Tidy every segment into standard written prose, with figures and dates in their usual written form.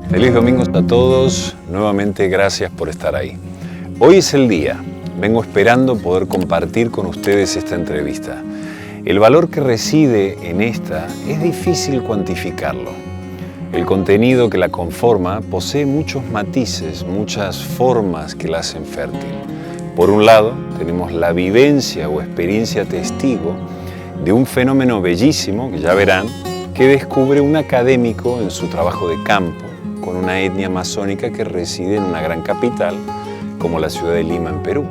Feliz domingo a todos, nuevamente gracias por estar ahí. Hoy es el día, vengo esperando poder compartir con ustedes esta entrevista. El valor que reside en esta es difícil cuantificarlo. El contenido que la conforma posee muchos matices, muchas formas que la hacen fértil. Por un lado, tenemos la vivencia o experiencia testigo de un fenómeno bellísimo, que ya verán, que descubre un académico en su trabajo de campo, con una etnia amazónica que reside en una gran capital, como la ciudad de Lima, en Perú.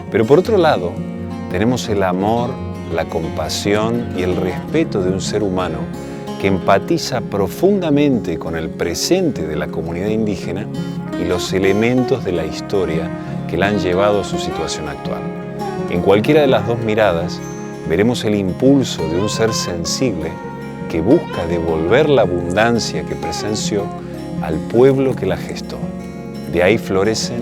Pero por otro lado, tenemos el amor, la compasión y el respeto de un ser humano que empatiza profundamente con el presente de la comunidad indígena y los elementos de la historia que la han llevado a su situación actual. En cualquiera de las dos miradas, veremos el impulso de un ser sensible que busca devolver la abundancia que presenció al pueblo que la gestó. De ahí florecen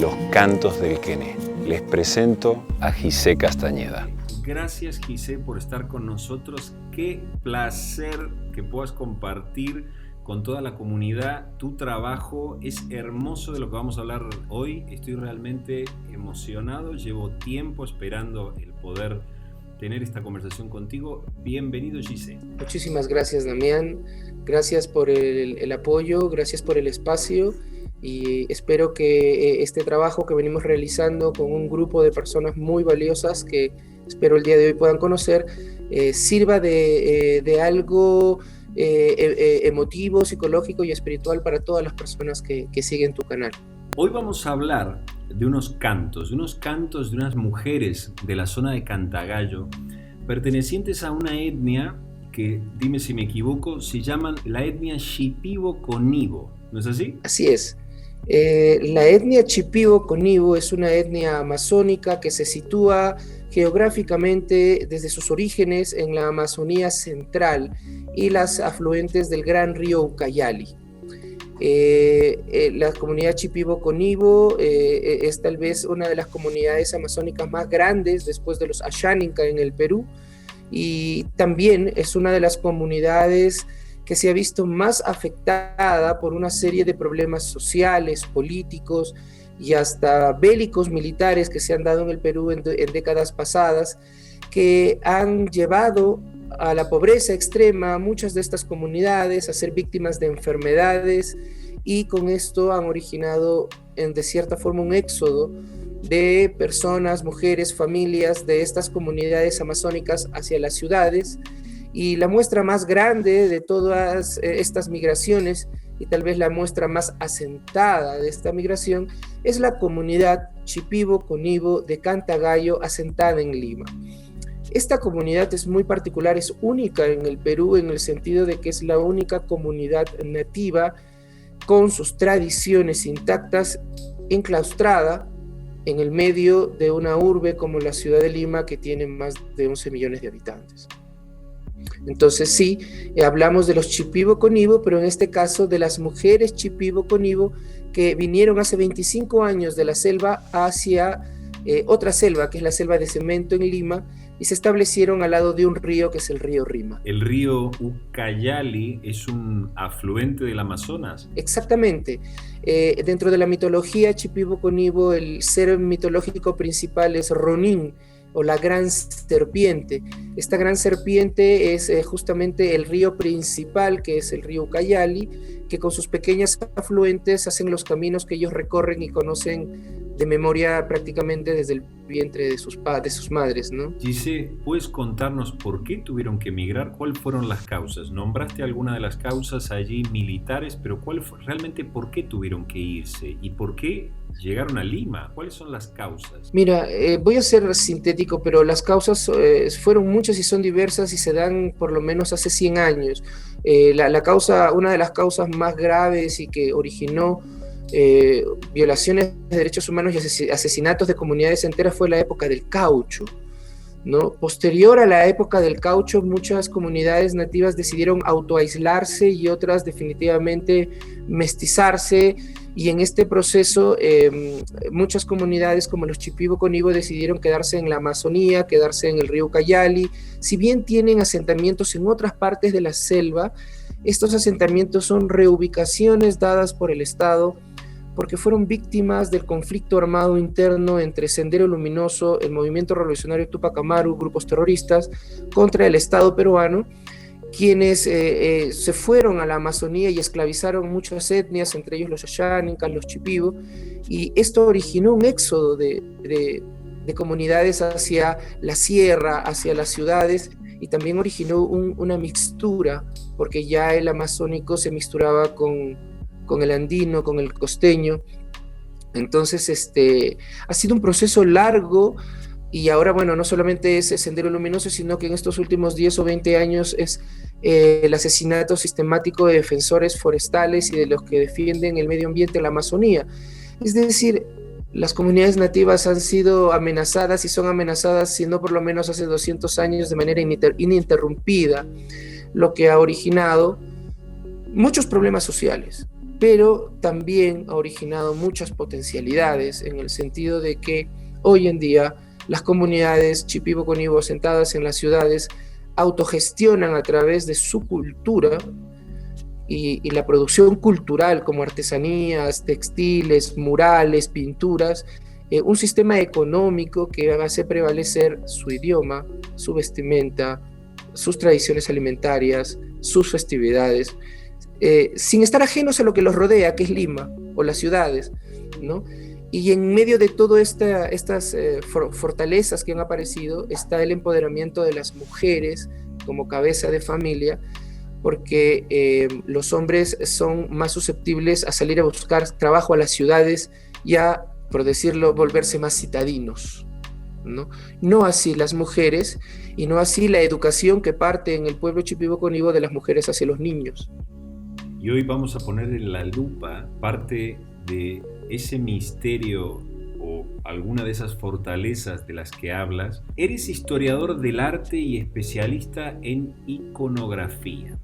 los cantos del quené. Les presento a Gisé Castañeda. Gracias, Gisé, por estar con nosotros. Qué placer que puedas compartir con toda la comunidad tu trabajo. Es hermoso de lo que vamos a hablar hoy. Estoy realmente emocionado. Llevo tiempo esperando el poder tener esta conversación contigo. Bienvenido, Gisé. Muchísimas gracias, Damián. Gracias por el apoyo, gracias por el espacio y espero que este trabajo que venimos realizando con un grupo de personas muy valiosas que espero el día de hoy puedan conocer, sirva de algo emotivo, psicológico y espiritual para todas las personas que siguen tu canal. Hoy vamos a hablar de unos cantos de unas mujeres de la zona de Cantagallo, pertenecientes a una etnia que, dime si me equivoco, se llaman la etnia Shipibo-Conibo, ¿no es así? Así es. La etnia Shipibo-Conibo es una etnia amazónica que se sitúa geográficamente desde sus orígenes en la Amazonía central y las afluentes del gran río Ucayali. La comunidad Shipibo-Conibo es tal vez una de las comunidades amazónicas más grandes después de los Ashaninka en el Perú, y también es una de las comunidades que se ha visto más afectada por una serie de problemas sociales, políticos y hasta bélicos militares que se han dado en el Perú en décadas pasadas, que han llevado a la pobreza extrema a muchas de estas comunidades, a ser víctimas de enfermedades, y con esto han originado de cierta forma un éxodo de personas, mujeres, familias de estas comunidades amazónicas hacia las ciudades. Y la muestra más grande de todas estas migraciones, y tal vez la muestra más asentada de esta migración, es la comunidad Shipibo-Conibo de Cantagallo, asentada en Lima. Esta comunidad es muy particular, es única en el Perú en el sentido de que es la única comunidad nativa con sus tradiciones intactas, enclaustrada en el medio de una urbe como la ciudad de Lima, que tiene más de 11 millones de habitantes. Entonces sí, hablamos de los Shipibo-Conibo, pero en este caso de las mujeres Shipibo-Conibo que vinieron hace 25 años de la selva hacia otra selva, que es la selva de cemento en Lima, y se establecieron al lado de un río que es el río Rima. ¿El río Ucayali es un afluente del Amazonas? Exactamente. Dentro de la mitología Shipibo-Conibo, el ser mitológico principal es Ronin, o la gran serpiente. Esta gran serpiente es justamente el río principal, que es el río Ucayali, que con sus pequeñas afluentes hacen los caminos que ellos recorren y conocen de memoria prácticamente desde el vientre de sus madres, ¿no? Gisé, ¿puedes contarnos por qué tuvieron que emigrar? ¿Cuáles fueron las causas? Nombraste alguna de las causas allí militares, pero realmente por qué tuvieron que irse? ¿Y por qué llegaron a Lima? ¿Cuáles son las causas? Mira, voy a ser sintético, pero las causas fueron muchas y son diversas y se dan por lo menos hace 100 años. Una de las causas más graves y que originó violaciones de derechos humanos y asesinatos de comunidades enteras fue la época del caucho. ¿no? Posterior a la época del caucho, muchas comunidades nativas decidieron autoaislarse y otras definitivamente mestizarse, y en este proceso muchas comunidades como los Shipibo Conibo decidieron quedarse en la Amazonía, quedarse en el río Ucayali. Si bien tienen asentamientos en otras partes de la selva, estos asentamientos son reubicaciones dadas por el Estado porque fueron víctimas del conflicto armado interno entre Sendero Luminoso, el Movimiento Revolucionario Tupac Amaru, grupos terroristas, contra el Estado peruano, quienes se fueron a la Amazonía y esclavizaron muchas etnias, entre ellos los Ashaninkas, los Shipibo, y esto originó un éxodo de comunidades hacia la sierra, hacia las ciudades, y también originó una mixtura, porque ya el amazónico se mixturaba con el andino, con el costeño. Entonces ha sido un proceso largo, y ahora, bueno, no solamente es el Sendero Luminoso, sino que en estos últimos 10 o 20 años es el asesinato sistemático de defensores forestales y de los que defienden el medio ambiente en la Amazonía. Es decir, las comunidades nativas han sido amenazadas y son amenazadas, si no por lo menos hace 200 años, de manera ininterrumpida, lo que ha originado muchos problemas sociales, pero también ha originado muchas potencialidades, en el sentido de que hoy en día las comunidades Shipibo Conibo asentadas en las ciudades autogestionan a través de su cultura y la producción cultural, como artesanías, textiles, murales, pinturas, un sistema económico que hace prevalecer su idioma, su vestimenta, sus tradiciones alimentarias, sus festividades, sin estar ajenos a lo que los rodea, que es Lima o las ciudades, ¿no? Y en medio de todas estas fortalezas que han aparecido está el empoderamiento de las mujeres como cabeza de familia, porque los hombres son más susceptibles a salir a buscar trabajo a las ciudades y a, por decirlo, volverse más citadinos, ¿no? No así las mujeres, y no así la educación que parte en el pueblo Shipibo Conibo de las mujeres hacia los niños. Y hoy vamos a poner en la lupa parte de ese misterio o alguna de esas fortalezas de las que hablas. Eres historiador del arte y especialista en iconografía.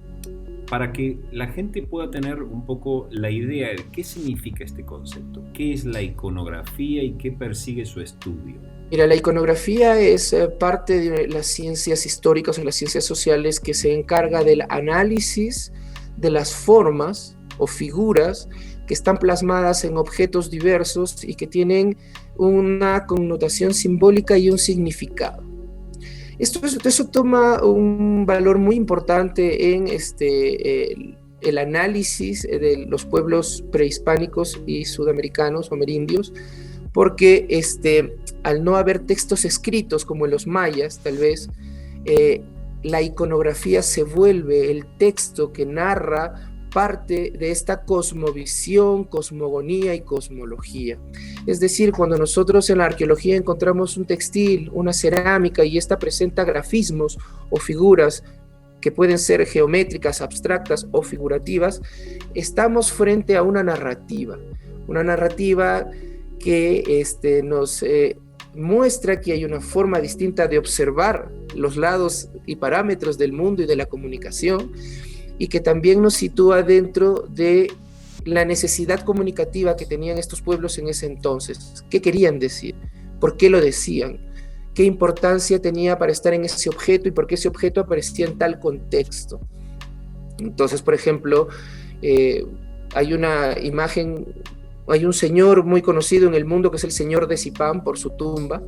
Para que la gente pueda tener un poco la idea de qué significa este concepto, qué es la iconografía y qué persigue su estudio. Mira, la iconografía es parte de las ciencias históricas o las ciencias sociales que se encarga del análisis de las formas o figuras que están plasmadas en objetos diversos y que tienen una connotación simbólica y un significado. Eso toma un valor muy importante en el análisis de los pueblos prehispánicos y sudamericanos o amerindios, porque al no haber textos escritos como en los mayas, tal vez, la iconografía se vuelve el texto que narra parte de esta cosmovisión, cosmogonía y cosmología. Es decir, cuando nosotros en la arqueología encontramos un textil, una cerámica, y esta presenta grafismos o figuras que pueden ser geométricas, abstractas o figurativas, estamos frente a una narrativa que nos muestra que hay una forma distinta de observar los lados y parámetros del mundo y de la comunicación, y que también nos sitúa dentro de la necesidad comunicativa que tenían estos pueblos en ese entonces. ¿Qué querían decir? ¿Por qué lo decían? ¿Qué importancia tenía para estar en ese objeto y por qué ese objeto aparecía en tal contexto? Entonces, por ejemplo, hay una imagen, hay un señor muy conocido en el mundo que es el señor de Zipán por su tumba.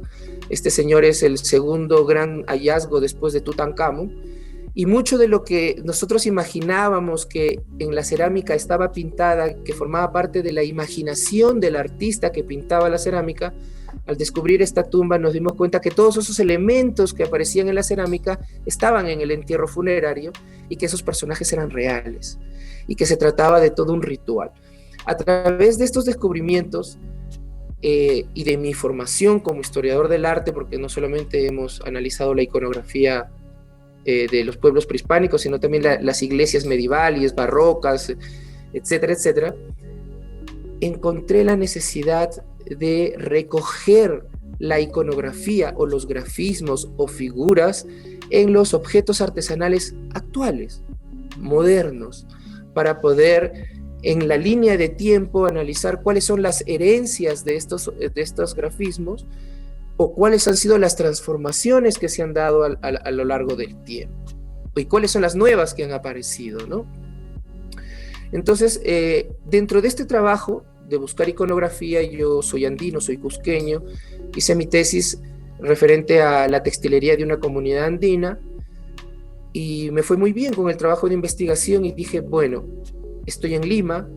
Este señor es el segundo gran hallazgo después de Tutankamón. Y mucho de lo que nosotros imaginábamos que en la cerámica estaba pintada, que formaba parte de la imaginación del artista que pintaba la cerámica, al descubrir esta tumba nos dimos cuenta que todos esos elementos que aparecían en la cerámica estaban en el entierro funerario y que esos personajes eran reales y que se trataba de todo un ritual. A través de estos descubrimientos y de mi formación como historiador del arte, porque no solamente hemos analizado la iconografía de los pueblos prehispánicos, sino también las iglesias medievales, barrocas, etcétera, etcétera, encontré la necesidad de recoger la iconografía o los grafismos o figuras en los objetos artesanales actuales, modernos, para poder en la línea de tiempo analizar cuáles son las herencias de estos grafismos o cuáles han sido las transformaciones que se han dado a lo largo del tiempo y cuáles son las nuevas que han aparecido, ¿no? Entonces, dentro de este trabajo de buscar iconografía, yo soy andino, soy cusqueño, hice mi tesis referente a la textilería de una comunidad andina y me fue muy bien con el trabajo de investigación y dije, bueno, estoy en Lima,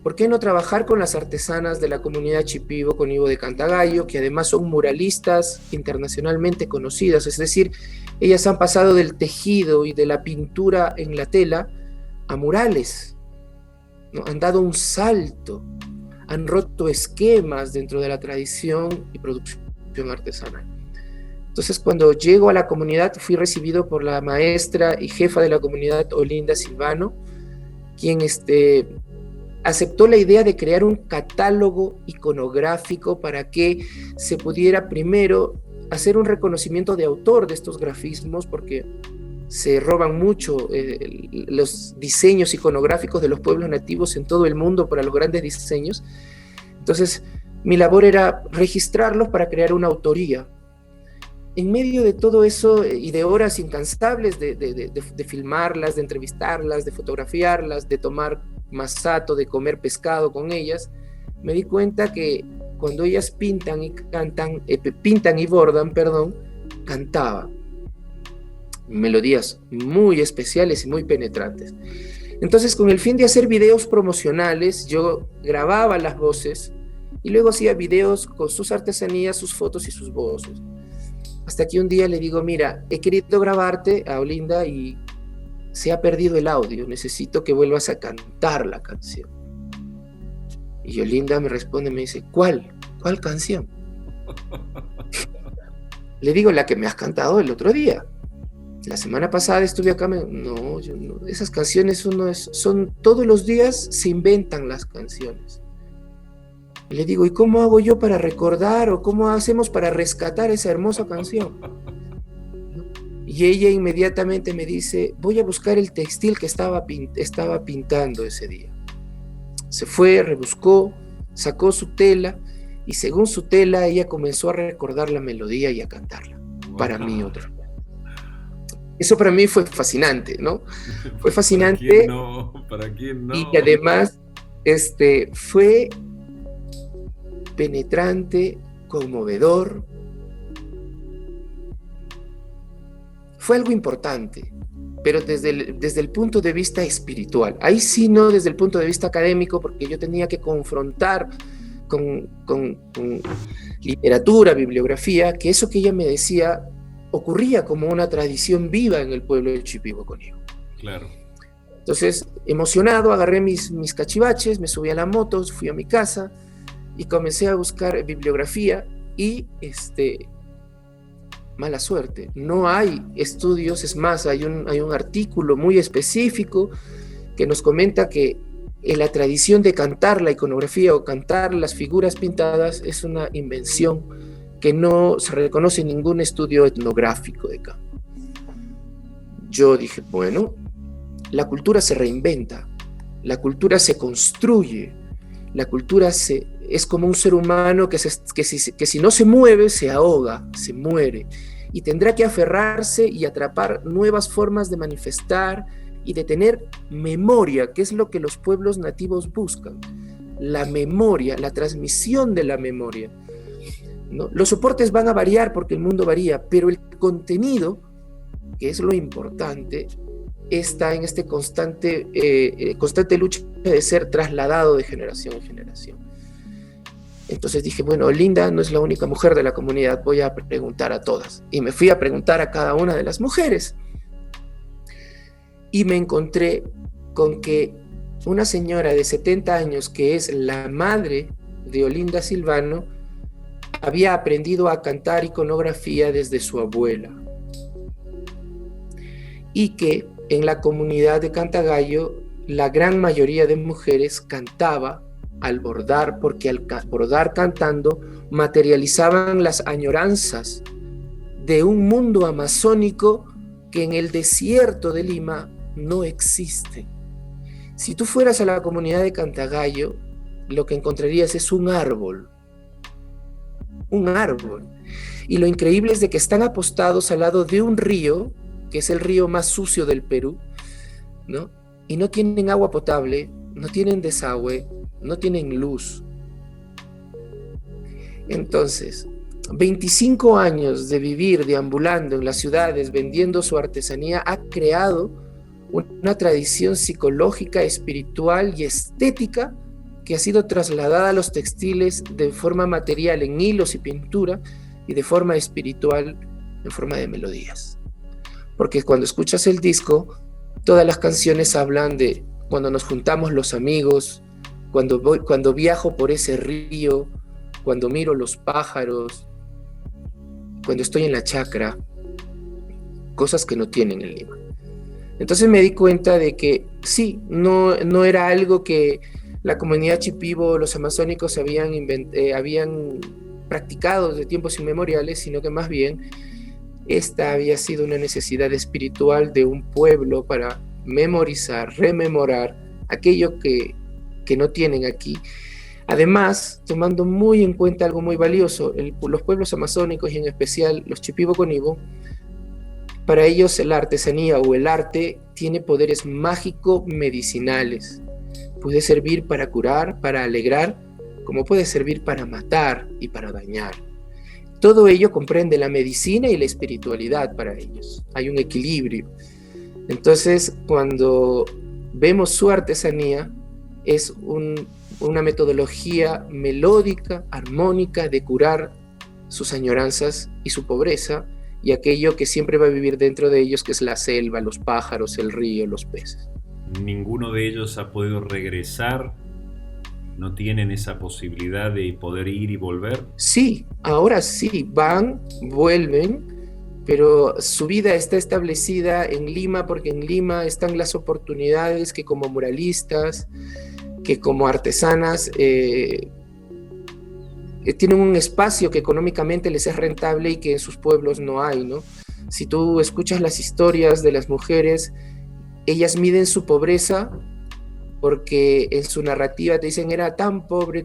¿por qué no trabajar con las artesanas de la comunidad Shipibo Conibo de Cantagallo, que además son muralistas internacionalmente conocidas? Es decir, ellas han pasado del tejido y de la pintura en la tela a murales, ¿no? Han dado un salto, han roto esquemas dentro de la tradición y producción artesanal. Entonces, cuando llego a la comunidad, fui recibido por la maestra y jefa de la comunidad, Olinda Silvano, quien aceptó la idea de crear un catálogo iconográfico para que se pudiera primero hacer un reconocimiento de autor de estos grafismos, porque se roban mucho los diseños iconográficos de los pueblos nativos en todo el mundo para los grandes diseños. Entonces, mi labor era registrarlos para crear una autoría. En medio de todo eso y de horas incansables de filmarlas, de entrevistarlas, de fotografiarlas, de tomar masato, de comer pescado con ellas, me di cuenta que cuando ellas pintan y bordan, cantaba melodías muy especiales y muy penetrantes. Entonces, con el fin de hacer videos promocionales, yo grababa las voces y luego hacía videos con sus artesanías, sus fotos y sus voces. Hasta que un día le digo, mira, he querido grabarte a Olinda y se ha perdido el audio, necesito que vuelvas a cantar la canción. Y Olinda me responde, me dice, ¿cuál canción? Le digo, la que me has cantado el otro día. La semana pasada estuve acá, no, esas canciones son todos los días se inventan las canciones. Y le digo, ¿y cómo hago yo para recordar o cómo hacemos para rescatar esa hermosa canción? Y ella inmediatamente me dice, voy a buscar el textil que estaba pintando ese día. Se fue, rebuscó, sacó su tela y según su tela ella comenzó a recordar la melodía y a cantarla. Wow. Para mí otra vez. Eso para mí fue fascinante, ¿no? Fue fascinante. ¿Para quién no? Y además fue penetrante, conmovedor. Fue algo importante, pero desde el punto de vista espiritual. Ahí sí no desde el punto de vista académico, porque yo tenía que confrontar con literatura, bibliografía, que eso que ella me decía ocurría como una tradición viva en el pueblo de Shipibo Conibo. Claro. Entonces, emocionado, agarré mis cachivaches, me subí a la moto, fui a mi casa y comencé a buscar bibliografía y mala suerte, no hay estudios, es más, hay un artículo muy específico que nos comenta que la tradición de cantar la iconografía o cantar las figuras pintadas es una invención que no se reconoce en ningún estudio etnográfico de campo. Yo dije, bueno, la cultura se reinventa, la cultura se construye, la cultura es como un ser humano que si no se mueve, se ahoga, se muere, y tendrá que aferrarse y atrapar nuevas formas de manifestar y de tener memoria, que es lo que los pueblos nativos buscan, la memoria, la transmisión de la memoria, ¿no? Los soportes van a variar porque el mundo varía, pero el contenido, que es lo importante, está en este constante lucha de ser trasladado de generación en generación. Entonces dije, bueno, Olinda no es la única mujer de la comunidad, voy a preguntar a todas. Y me fui a preguntar a cada una de las mujeres. Y me encontré con que una señora de 70 años, que es la madre de Olinda Silvano, había aprendido a cantar iconografía desde su abuela. Y que en la comunidad de Cantagallo, la gran mayoría de mujeres cantaba al bordar, porque al bordar cantando materializaban las añoranzas de un mundo amazónico que en el desierto de Lima no existe. Si tú fueras a la comunidad de Cantagallo, lo que encontrarías es un árbol. Un árbol. Y lo increíble es de que están apostados al lado de un río, que es el río más sucio del Perú, ¿no? Y no tienen agua potable, no tienen desagüe, no tienen luz. Entonces, 25 años de vivir deambulando en las ciudades, vendiendo su artesanía, ha creado una tradición psicológica, espiritual y estética que ha sido trasladada a los textiles de forma material en hilos y pintura, y de forma espiritual en forma de melodías. Porque cuando escuchas el disco, todas las canciones hablan de cuando nos juntamos los amigos, cuando viajo por ese río, cuando miro los pájaros, cuando estoy en la chacra, cosas que no tienen en Lima. Entonces me di cuenta de que sí, no era algo que la comunidad Shipibo, los amazónicos habían practicado desde tiempos inmemoriales, sino que más bien esta había sido una necesidad espiritual de un pueblo para memorizar, rememorar aquello que no tienen aquí. Además, tomando muy en cuenta algo muy valioso, los pueblos amazónicos y en especial los Shipibo Conibo, para ellos la artesanía o el arte tiene poderes mágico-medicinales. Puede servir para curar, para alegrar, como puede servir para matar y para dañar. Todo ello comprende la medicina y la espiritualidad para ellos. Hay un equilibrio. Entonces, cuando vemos su artesanía, es una metodología melódica, armónica de curar sus añoranzas y su pobreza y aquello que siempre va a vivir dentro de ellos, que es la selva, los pájaros, el río, los peces. Ninguno de ellos ha podido regresar. ¿No tienen esa posibilidad de poder ir y volver? Sí, ahora sí, van, vuelven, pero su vida está establecida en Lima porque en Lima están las oportunidades que como muralistas, que como artesanas tienen un espacio que económicamente les es rentable y que en sus pueblos no hay, ¿no? Si tú escuchas las historias de las mujeres, ellas miden su pobreza porque en su narrativa te dicen era tan pobre,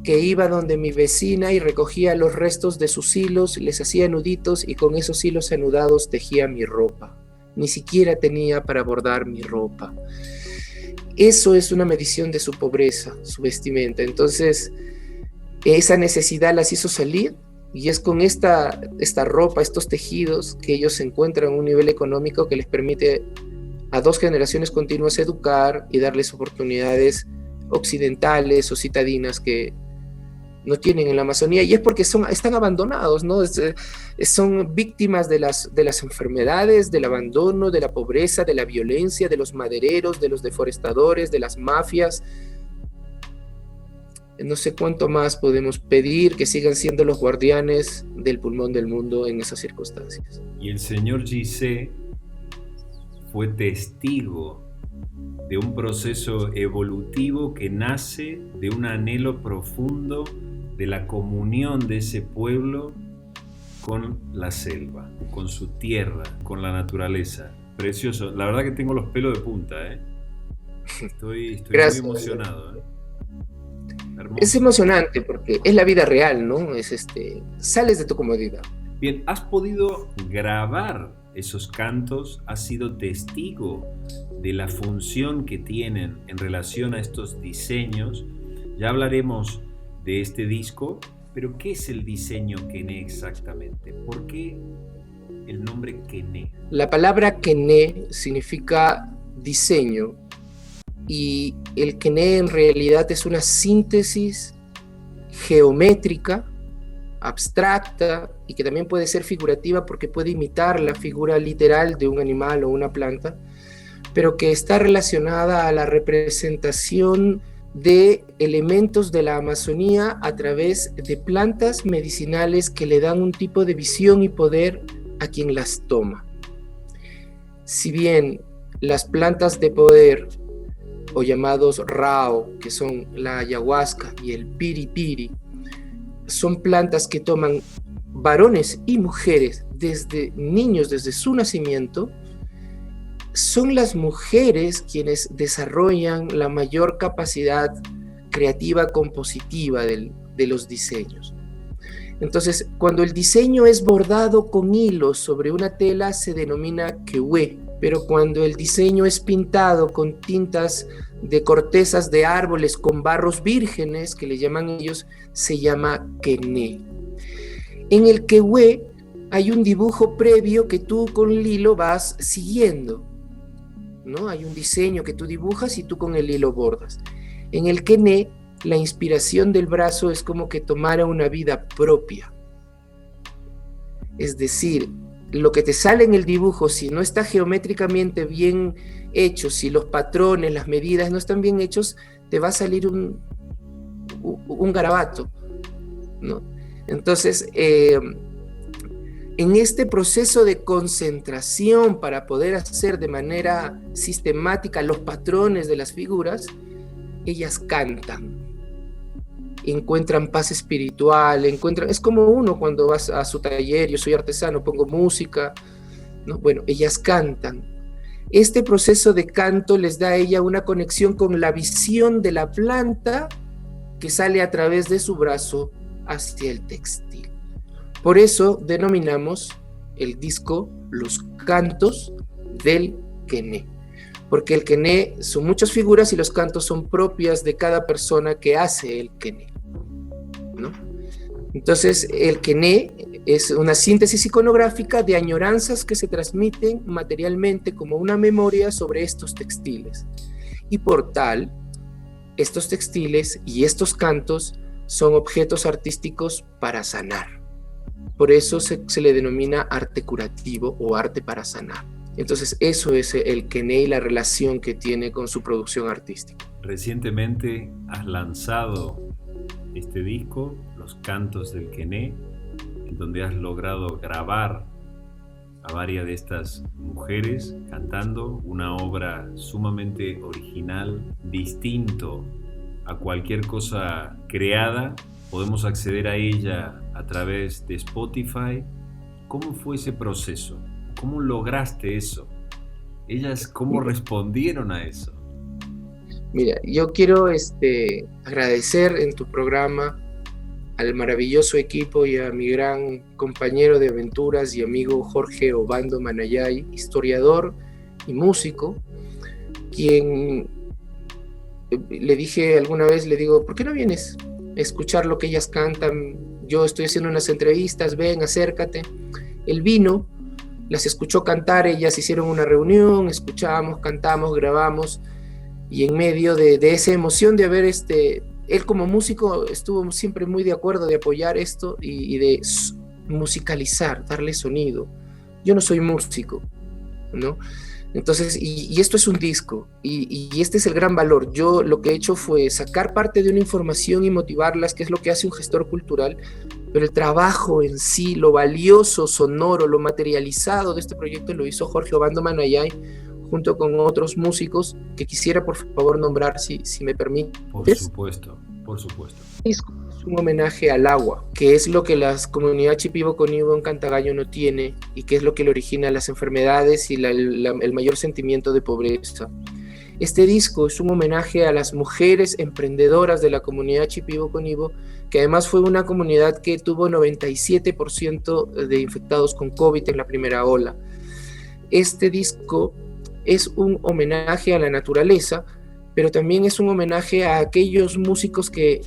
que iba donde mi vecina y recogía los restos de sus hilos, les hacía nuditos y con esos hilos anudados tejía mi ropa. Ni siquiera tenía para bordar mi ropa. Eso es una medición de su pobreza, su vestimenta. Entonces, esa necesidad las hizo salir y es con esta ropa, estos tejidos, que ellos encuentran un nivel económico que les permite a 2 generaciones continuas educar y darles oportunidades occidentales o citadinas que no tienen en la Amazonía, y es porque están abandonados, ¿no? Son víctimas de las enfermedades, del abandono, de la pobreza, de la violencia, de los madereros, de los deforestadores, de las mafias. No sé cuánto más podemos pedir que sigan siendo los guardianes del pulmón del mundo en esas circunstancias. Y el señor Gissé fue testigo de un proceso evolutivo que nace de un anhelo profundo de la comunión de ese pueblo con la selva, con su tierra, con la naturaleza. Precioso. La verdad que tengo los pelos de punta, ¿eh? Estoy muy emocionado, ¿eh? Hermoso. Es emocionante porque es la vida real, ¿no? Sales de tu comodidad. Bien, has podido grabar esos cantos, has sido testigo de la función que tienen en relación a estos diseños. Ya hablaremos de este disco, pero ¿qué es el diseño Quené exactamente? ¿Por qué el nombre Quené? La palabra Quené significa diseño y el Quené en realidad es una síntesis geométrica, abstracta y que también puede ser figurativa porque puede imitar la figura literal de un animal o una planta, pero que está relacionada a la representación de elementos de la Amazonía a través de plantas medicinales que le dan un tipo de visión y poder a quien las toma. Si bien las plantas de poder o llamados rao, que son la ayahuasca y el piripiri, son plantas que toman varones y mujeres desde niños, desde su nacimiento. Son las mujeres quienes desarrollan la mayor capacidad creativa compositiva de los diseños. Entonces, cuando el diseño es bordado con hilos sobre una tela, se denomina kewe, pero cuando el diseño es pintado con tintas de cortezas de árboles con barros vírgenes, que le llaman ellos, se llama kené. En el kewe hay un dibujo previo que tú con el hilo vas siguiendo, ¿no? Hay un diseño que tú dibujas y tú con el hilo bordas. En el kené, la inspiración del brazo es como que tomara una vida propia. Es decir, lo que te sale en el dibujo, si no está geométricamente bien hecho, si los patrones, las medidas no están bien hechos, te va a salir un garabato, ¿no? Entonces, en este proceso de concentración para poder hacer de manera sistemática los patrones de las figuras, ellas cantan, encuentran paz espiritual, es como uno cuando vas a su taller, yo soy artesano, pongo música, ¿no? Bueno, ellas cantan. Este proceso de canto les da a ella una conexión con la visión de la planta que sale a través de su brazo hacia el textil. Por eso denominamos el disco Los Cantos del Kené, porque el kené son muchas figuras y los cantos son propias de cada persona que hace el kené, ¿no? Entonces, el kené es una síntesis iconográfica de añoranzas que se transmiten materialmente como una memoria sobre estos textiles. Y por tal, estos textiles y estos cantos son objetos artísticos para sanar. Por eso se le denomina arte curativo o arte para sanar. Entonces, eso es el kené y la relación que tiene con su producción artística. Recientemente has lanzado este disco, Los Cantos del Kené, en donde has logrado grabar a varias de estas mujeres cantando una obra sumamente original, distinto a cualquier cosa creada. Podemos acceder a ella a través de Spotify. ¿Cómo fue ese proceso? ¿Cómo lograste eso? ¿Ellas cómo respondieron a eso? Mira, yo quiero agradecer en tu programa al maravilloso equipo y a mi gran compañero de aventuras y amigo Jorge Obando Manayay, historiador y músico, quien le dije alguna vez, le digo, ¿por qué no vienes a escuchar lo que ellas cantan? Yo estoy haciendo unas entrevistas, ven, acércate. Él vino, las escuchó cantar, ellas hicieron una reunión, escuchamos, cantamos, grabamos, y en medio de esa emoción de haber él como músico estuvo siempre muy de acuerdo de apoyar esto y de musicalizar, darle sonido. Yo no soy músico, ¿no? Entonces, y esto es un disco, y este es el gran valor. Yo lo que he hecho fue sacar parte de una información y motivarlas, que es lo que hace un gestor cultural, pero el trabajo en sí, lo valioso, sonoro, lo materializado de este proyecto lo hizo Jorge Obando Manayay, junto con otros músicos que quisiera por favor nombrar si me permite. Por supuesto, por supuesto. Es un homenaje al agua, que es lo que la comunidad Shipibo-Conibo en Cantagallo no tiene y que es lo que le origina las enfermedades y el mayor sentimiento de pobreza. Este disco es un homenaje a las mujeres emprendedoras de la comunidad Shipibo-Conibo, que además fue una comunidad que tuvo 97% de infectados con COVID en la primera ola. Este disco es un homenaje a la naturaleza, pero también es un homenaje a aquellos músicos que,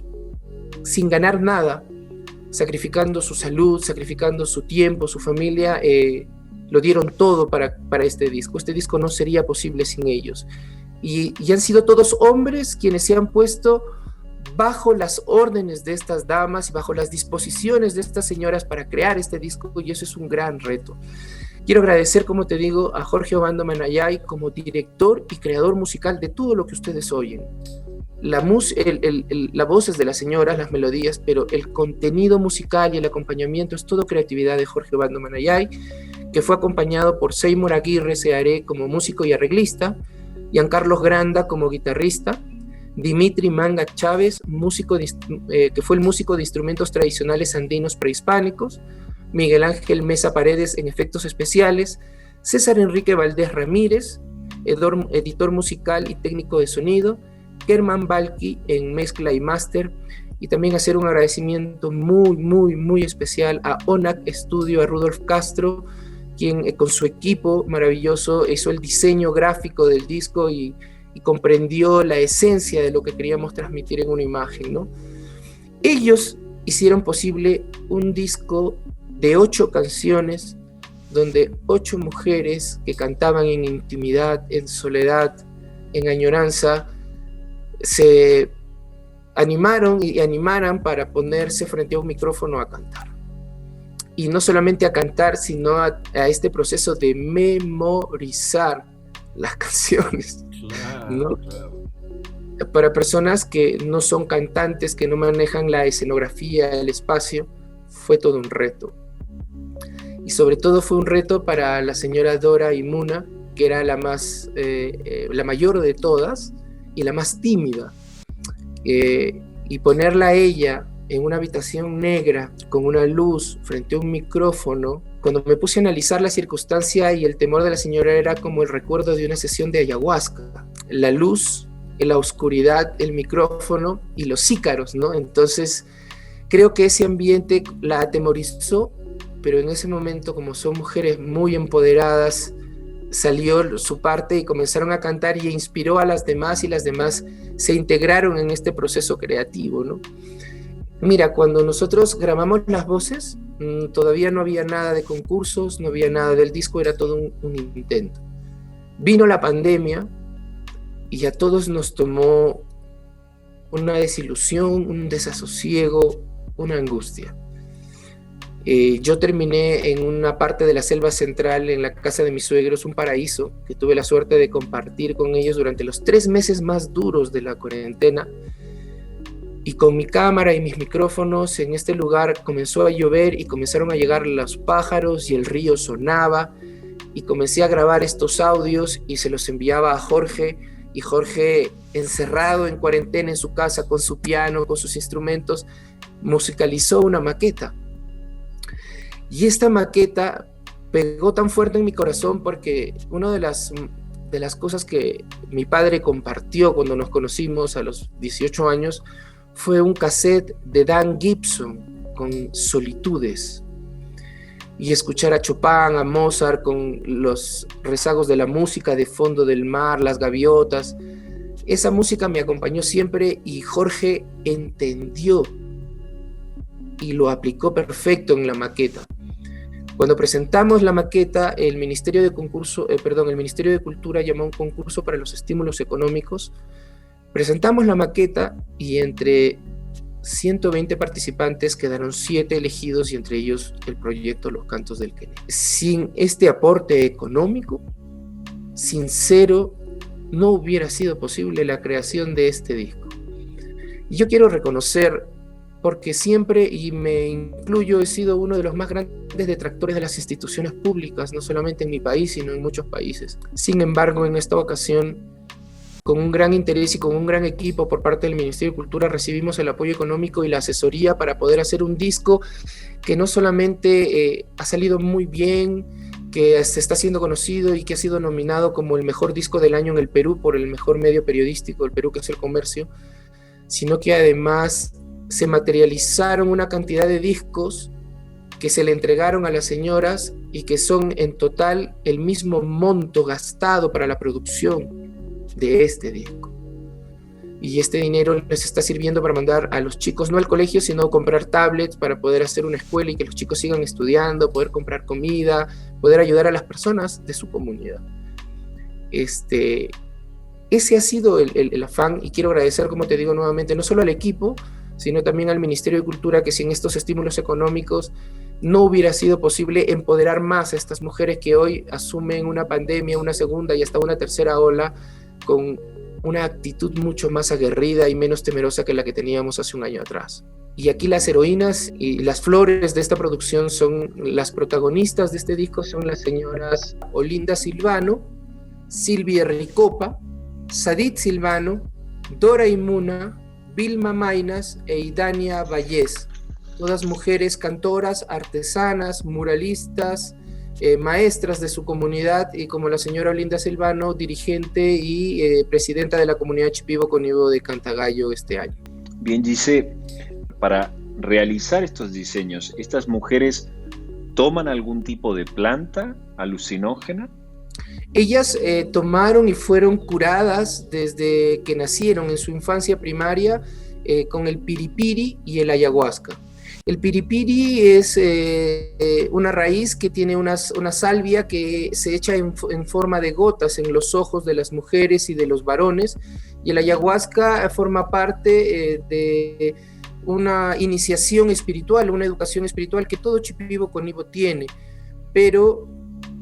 sin ganar nada, sacrificando su salud, sacrificando su tiempo, su familia, lo dieron todo para este disco. Este disco no sería posible sin ellos. Y han sido todos hombres quienes se han puesto bajo las órdenes de estas damas y bajo las disposiciones de estas señoras para crear este disco, y eso es un gran reto. Quiero agradecer, como te digo, a Jorge Obando Manayay como director y creador musical de todo lo que ustedes oyen. La voz es de las señoras, las melodías, pero el contenido musical y el acompañamiento es todo creatividad de Jorge Obando Manayay, que fue acompañado por Seymour Aguirre Searé como músico y arreglista, Giancarlos Granda como guitarrista, Dimitri Manga Chávez, que fue el músico de instrumentos tradicionales andinos prehispánicos, Miguel Ángel Mesa Paredes en efectos especiales, César Enrique Valdés Ramírez, editor musical y técnico de sonido, Germán Balki en mezcla y máster, y también hacer un agradecimiento muy especial a ONAC Studio, a Rudolf Castro, quien con su equipo maravilloso hizo el diseño gráfico del disco y comprendió la esencia de lo que queríamos transmitir en una imagen, ¿no? Ellos hicieron posible un disco de 8 canciones, donde 8 mujeres que cantaban en intimidad, en soledad, en añoranza, se animaron y animaran para ponerse frente a un micrófono a cantar. Y no solamente a cantar, sino a este proceso de memorizar las canciones. Claro, ¿no? claro. Para personas que no son cantantes, que no manejan la escenografía, el espacio, fue todo un reto. Y sobre todo fue un reto para la señora Dora Imuna, que era la mayor de todas y la más tímida. Y ponerla a ella en una habitación negra, con una luz, frente a un micrófono. Cuando me puse a analizar la circunstancia y el temor de la señora era como el recuerdo de una sesión de ayahuasca. La luz, la oscuridad, el micrófono y los ícaros, ¿no? Entonces, creo que ese ambiente la atemorizó, pero en ese momento, como son mujeres muy empoderadas, salió su parte y comenzaron a cantar y inspiró a las demás, y las demás se integraron en este proceso creativo, ¿no? Mira, cuando nosotros grabamos las voces, todavía no había nada de concursos, no había nada del disco, era todo un intento. Vino la pandemia y a todos nos tomó una desilusión, un desasosiego, una angustia. Yo terminé en una parte de la selva central, en la casa de mis suegros, un paraíso que tuve la suerte de compartir con ellos durante los 3 meses más duros de la cuarentena. Y con mi cámara y mis micrófonos en este lugar comenzó a llover y comenzaron a llegar los pájaros y el río sonaba, y comencé a grabar estos audios y se los enviaba a Jorge, y Jorge, encerrado en cuarentena en su casa con su piano, con sus instrumentos, musicalizó una maqueta. Y esta maqueta pegó tan fuerte en mi corazón porque una de las cosas que mi padre compartió cuando nos conocimos a los 18 años fue un cassette de Dan Gibson con Solitudes, y escuchar a Chopin, a Mozart con los rezagos de la música de fondo del mar, las gaviotas. Esa música me acompañó siempre y Jorge entendió y lo aplicó perfecto en la maqueta. Cuando presentamos la maqueta, el Ministerio de Cultura llamó a un concurso para los estímulos económicos. Presentamos la maqueta y entre 120 participantes quedaron 7 elegidos, y entre ellos el proyecto Los Cantos del Quené. Sin este aporte económico, sincero, no hubiera sido posible la creación de este disco. Y yo quiero reconocer, porque siempre, y me incluyo, he sido uno de los más grandes detractores de las instituciones públicas, no solamente en mi país, sino en muchos países. Sin embargo, en esta ocasión, con un gran interés y con un gran equipo por parte del Ministerio de Cultura, recibimos el apoyo económico y la asesoría para poder hacer un disco que no solamente ha salido muy bien, que se está siendo conocido y que ha sido nominado como el mejor disco del año en el Perú por el mejor medio periodístico del Perú, que es El Comercio, sino que además se materializaron una cantidad de discos que se le entregaron a las señoras y que son en total el mismo monto gastado para la producción de este disco. Y este dinero les está sirviendo para mandar a los chicos, no al colegio, sino comprar tablets para poder hacer una escuela y que los chicos sigan estudiando, poder comprar comida, poder ayudar a las personas de su comunidad. Ese ha sido el afán, y quiero agradecer, como te digo nuevamente, no solo al equipo, sino también al Ministerio de Cultura, que sin estos estímulos económicos no hubiera sido posible empoderar más a estas mujeres que hoy asumen una pandemia, una segunda y hasta una tercera ola con una actitud mucho más aguerrida y menos temerosa que la que teníamos hace un año atrás. Y aquí las heroínas y las flores de esta producción son las protagonistas de este disco, son las señoras Olinda Silvano, Silvia Ricopa, Sadit Silvano, Dora Imuna, Vilma Mainas e Idania Vallés, todas mujeres cantoras, artesanas, muralistas, maestras de su comunidad, y como la señora Olinda Silvano, dirigente y presidenta de la comunidad Shipibo Conibo de Cantagallo este año. Bien, Gise, para realizar estos diseños, ¿estas mujeres toman algún tipo de planta alucinógena? Ellas tomaron y fueron curadas desde que nacieron en su infancia primaria con el piripiri y el ayahuasca. El piripiri es una raíz que tiene una salvia que se echa en forma de gotas en los ojos de las mujeres y de los varones, y el ayahuasca forma parte de una iniciación espiritual, una educación espiritual que todo Shipibo Conibo tiene, pero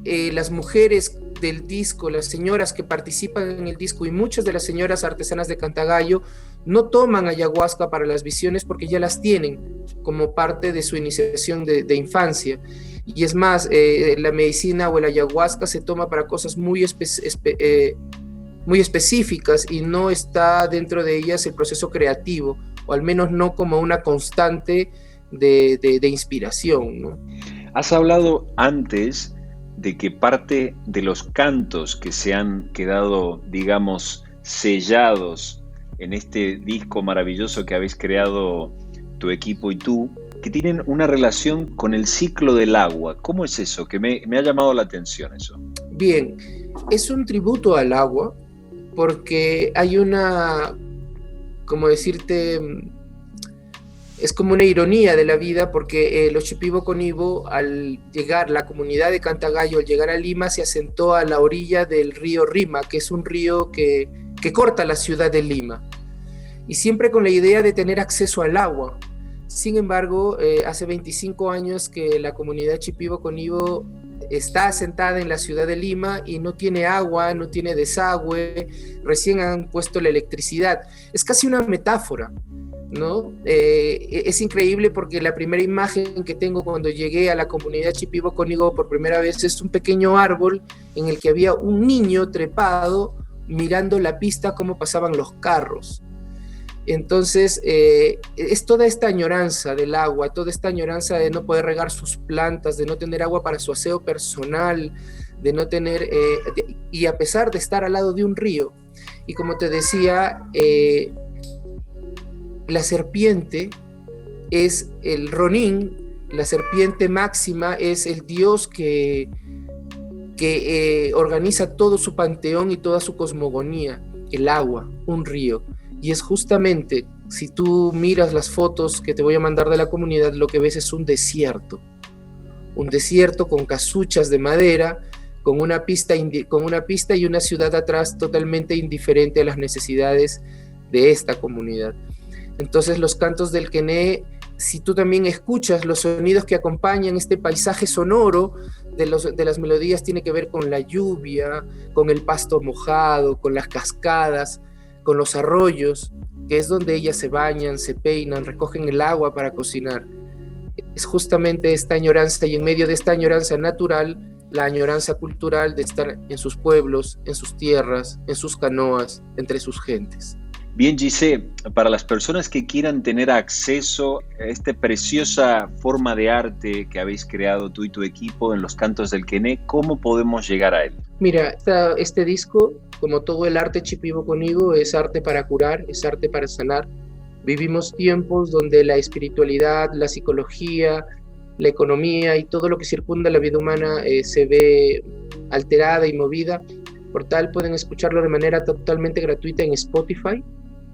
las mujeres del disco, las señoras que participan en el disco y muchas de las señoras artesanas de Cantagallo no toman ayahuasca para las visiones porque ya las tienen como parte de su iniciación de infancia. Y es más, la medicina o el ayahuasca se toma para cosas muy específicas y no está dentro de ellas el proceso creativo, o al menos no como una constante de inspiración, ¿no? Has hablado antes de que parte de los cantos que se han quedado, digamos, sellados en este disco maravilloso que habéis creado tu equipo y tú, que tienen una relación con el ciclo del agua. ¿Cómo es eso? Que me ha llamado la atención eso. Bien, es un tributo al agua porque hay una, como decirte, es como una ironía de la vida, porque los Shipibo Conibo, al llegar, la comunidad de Cantagallo, al llegar a Lima, se asentó a la orilla del río Rima, que es un río que corta la ciudad de Lima, y siempre con la idea de tener acceso al agua. Sin embargo, hace 25 años que la comunidad Shipibo Conibo está asentada en la ciudad de Lima y no tiene agua, no tiene desagüe, recién han puesto la electricidad. Es casi una metáfora, ¿no? Es increíble porque la primera imagen que tengo cuando llegué a la comunidad Shipibo Conibo por primera vez es un pequeño árbol en el que había un niño trepado mirando la pista, cómo pasaban los carros. Entonces es toda esta añoranza del agua, toda esta añoranza de no poder regar sus plantas, de no tener agua para su aseo personal, de no tener, y a pesar de estar al lado de un río. Y como te decía, la serpiente es el Ronin, la serpiente máxima es el dios que organiza todo su panteón y toda su cosmogonía, el agua, un río. Y es justamente, si tú miras las fotos que te voy a mandar de la comunidad, lo que ves es un desierto con casuchas de madera, con una pista y una ciudad atrás totalmente indiferente a las necesidades de esta comunidad. Entonces los cantos del Quené, si tú también escuchas los sonidos que acompañan este paisaje sonoro de las melodías, tiene que ver con la lluvia, con el pasto mojado, con las cascadas, con los arroyos, que es donde ellas se bañan, se peinan, recogen el agua para cocinar. Es justamente esta añoranza, y en medio de esta añoranza natural, la añoranza cultural de estar en sus pueblos, en sus tierras, en sus canoas, entre sus gentes. Bien, Gise, para las personas que quieran tener acceso a esta preciosa forma de arte que habéis creado tú y tu equipo en los cantos del Quené, ¿cómo podemos llegar a él? Mira, este disco, como todo el arte Shipibo Conibo, es arte para curar, es arte para sanar. Vivimos tiempos donde la espiritualidad, la psicología, la economía y todo lo que circunda la vida humana se ve alterada y movida. Por tal, pueden escucharlo de manera totalmente gratuita en Spotify.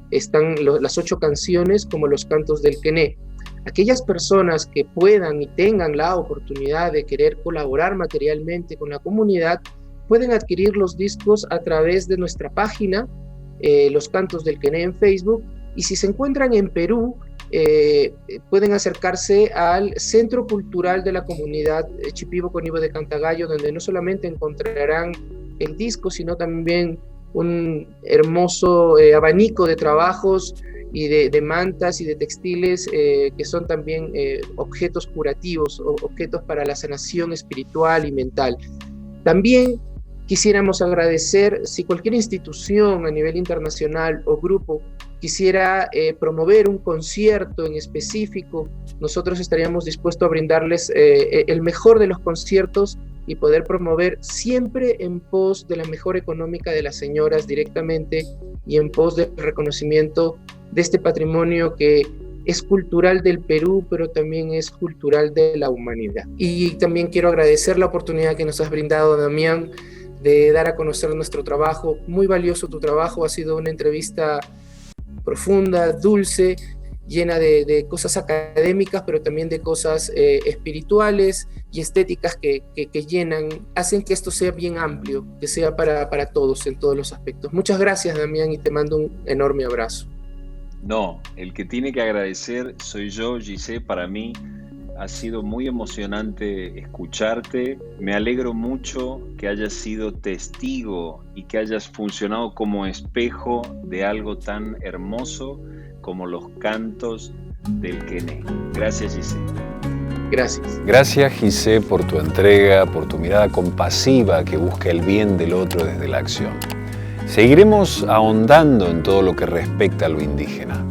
Están las 8 canciones como los cantos del Quené. Aquellas personas que puedan y tengan la oportunidad de querer colaborar materialmente con la comunidad pueden adquirir los discos a través de nuestra página, Los Cantos del Quené en Facebook, y si se encuentran en Perú, pueden acercarse al Centro Cultural de la Comunidad Shipibo Conibo de Cantagallo, donde no solamente encontrarán el disco, sino también un hermoso abanico de trabajos y de mantas y de textiles que son también objetos curativos o objetos para la sanación espiritual y mental. También Quisiéramos agradecer si cualquier institución a nivel internacional o grupo quisiera promover un concierto en específico, nosotros estaríamos dispuestos a brindarles el mejor de los conciertos y poder promover siempre en pos de la mejora económica de las señoras directamente y en pos del reconocimiento de este patrimonio que es cultural del Perú, pero también es cultural de la humanidad. Y también quiero agradecer la oportunidad que nos has brindado, Damián, de dar a conocer nuestro trabajo. Muy valioso tu trabajo, ha sido una entrevista profunda, dulce, llena de cosas académicas, pero también de cosas espirituales y estéticas que llenan, hacen que esto sea bien amplio, que sea para todos en todos los aspectos. Muchas gracias, Damián, y te mando un enorme abrazo. No, el que tiene que agradecer soy yo, Gisé. Para mí ha sido muy emocionante escucharte. Me alegro mucho que hayas sido testigo y que hayas funcionado como espejo de algo tan hermoso como los cantos del Quené. Gracias, Gisé. Gracias. Gracias, Gisé, por tu entrega, por tu mirada compasiva que busca el bien del otro desde la acción. Seguiremos ahondando en todo lo que respecta a lo indígena.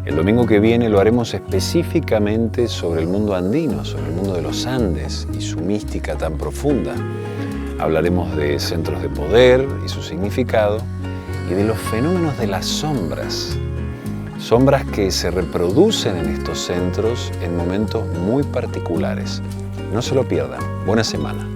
El domingo que viene lo haremos específicamente sobre el mundo andino, sobre el mundo de los Andes y su mística tan profunda. Hablaremos de centros de poder y su significado y de los fenómenos de las sombras. Sombras que se reproducen en estos centros en momentos muy particulares. No se lo pierdan. Buena semana.